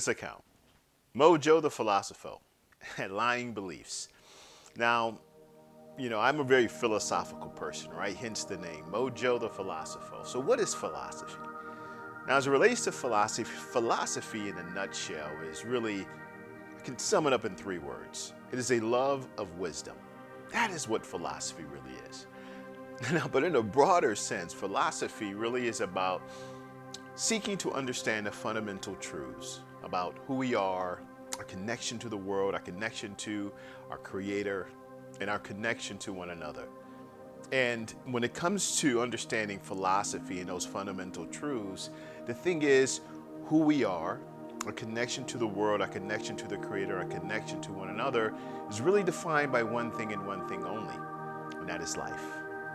This account, MoJo The Philosopho, and lying beliefs. Now, I'm a very philosophical person, right? Hence the name, MoJo The Philosopho. So, what is philosophy? Now, as it relates to philosophy, philosophy in a nutshell is really, I can sum it up in three words. It is a love of wisdom. That is what philosophy really is. Now, but in a broader sense, philosophy really is about seeking to understand the fundamental truths about who we are, our connection to the world, our connection to our Creator, and our connection to one another. And when it comes to understanding philosophy and those fundamental truths, the thing is who we are, our connection to the world, our connection to the Creator, our connection to one another is really defined by one thing and one thing only, and that is life.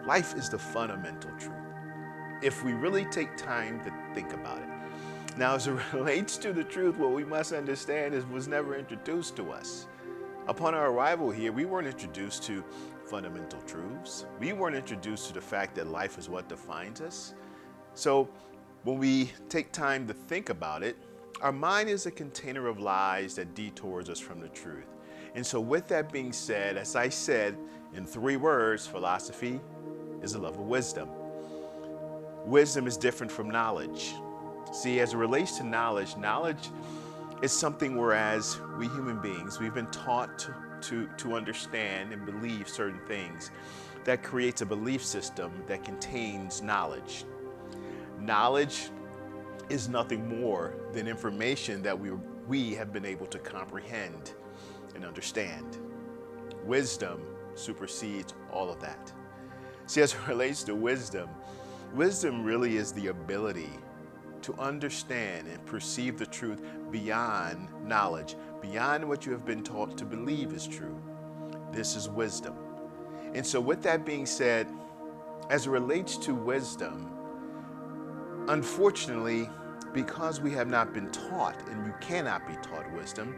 Life is the fundamental truth, if we really take time to think about it. Now, as it relates to the truth, what we must understand is was never introduced to us. Upon our arrival here, we weren't introduced to fundamental truths. We weren't introduced to the fact that life is what defines us. So when we take time to think about it, our mind is a container of lies that detours us from the truth. And so with that being said, as I said in three words, philosophy is a love of wisdom. Wisdom is different from knowledge. See, as it relates to knowledge, knowledge is something whereas we human beings, we've been taught to understand and believe certain things that creates a belief system that contains knowledge. Knowledge is nothing more than information that we have been able to comprehend and understand. Wisdom supersedes all of that. See, as it relates to wisdom, wisdom really is the ability to understand and perceive the truth beyond knowledge, beyond what you have been taught to believe is true. This is wisdom. And so with that being said, as it relates to wisdom, unfortunately, because we have not been taught, and you cannot be taught wisdom,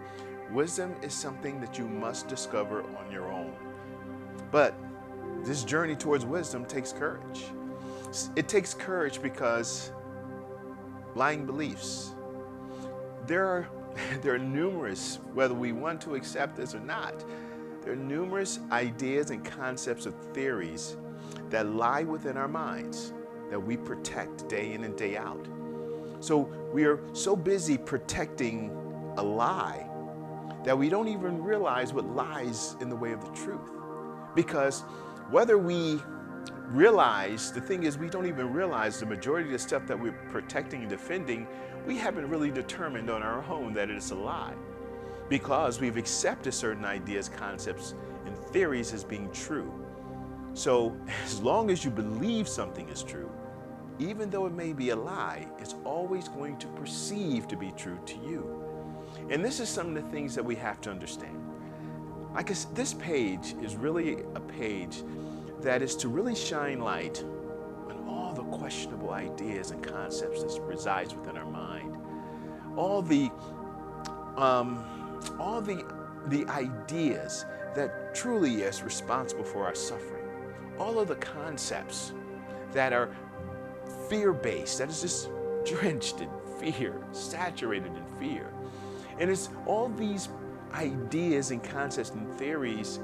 wisdom is something that you must discover on your own. But this journey towards wisdom takes courage. It takes courage because lying beliefs, there are numerous, whether we want to accept this or not, there are numerous ideas and concepts of theories that lie within our minds that we protect day in and day out. So we are so busy protecting a lie that we don't even realize what lies in the way of the truth. Because whether we realize, the thing is, we don't even realize the majority of the stuff that we're protecting and defending, we haven't really determined on our own that it is a lie. Because we've accepted certain ideas, concepts, and theories as being true. So as long as you believe something is true, even though it may be a lie, it's always going to perceive to be true to you. And this is some of the things that we have to understand. I guess this page is really a page that is to really shine light on all the questionable ideas and concepts that resides within our mind. All the ideas that truly is responsible for our suffering. All of the concepts that are fear-based, that is just drenched in fear, saturated in fear. And it's all these ideas and concepts and theories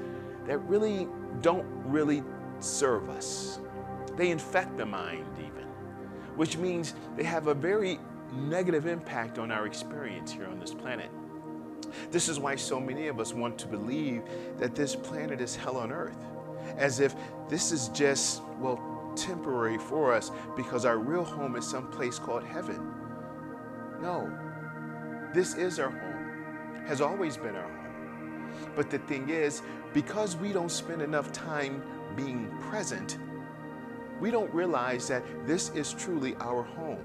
that really don't really serve us. They infect the mind even, which means they have a very negative impact on our experience here on this planet. This is why so many of us want to believe that this planet is hell on earth, as if this is just, well, temporary for us because our real home is someplace called heaven. No, this is our home, has always been our home. But the thing is, because we don't spend enough time being present, we don't realize that this is truly our home.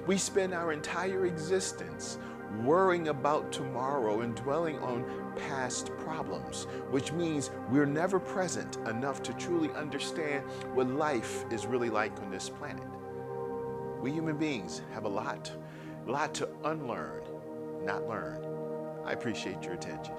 We spend our entire existence worrying about tomorrow and dwelling on past problems, which means we're never present enough to truly understand what life is really like on this planet. We human beings have a lot to unlearn, not learn. I appreciate your attention.